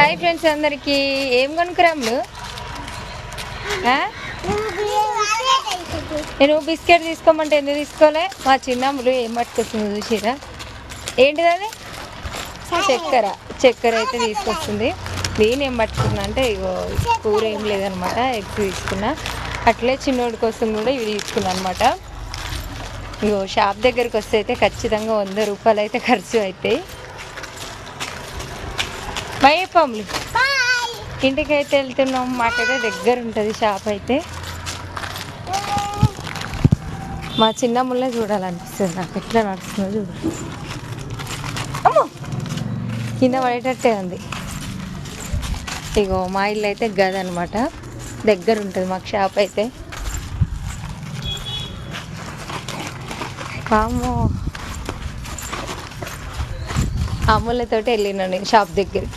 hi friends అందరికి ఏం కొనుక్కురాములు నేను బిస్కెట్ తీసుకోమంటే ఎందుకు తీసుకోలే మా చిన్నమ్ములు ఏం పట్టుకొస్తుంది చూసిరా ఏంటిది అది చక్కెర అయితే తీసుకొస్తుంది నేనేం పట్టుకున్నా అంటే ఇగో కూర ఏం లేదనమాట ఎగ్స్ తీసుకున్నా అట్లే చిన్నోడి కోసం కూడా ఇవి తీసుకున్నా అనమాట ఇగో షాప్ దగ్గరికి వస్తే అయితే ఖచ్చితంగా 100 రూపాయలు అయితే ఖర్చు అవుతాయి భయపములు ఇంటికైతే వెళ్తున్నాం మాకైతే దగ్గర ఉంటుంది షాప్ అయితే మా చిన్నమ్మలే చూడాలనిపిస్తుంది నాకు ఎట్లా నడుస్తుందో చూడు అమ్మో కింద పడేటట్టే ఉంది ఇగో మా ఇల్లు అయితే గదనమాట దగ్గర ఉంటుంది మాకు షాప్ అయితే అమ్మో అమ్ములతోటి వెళ్ళినా నేను షాప్ దగ్గరికి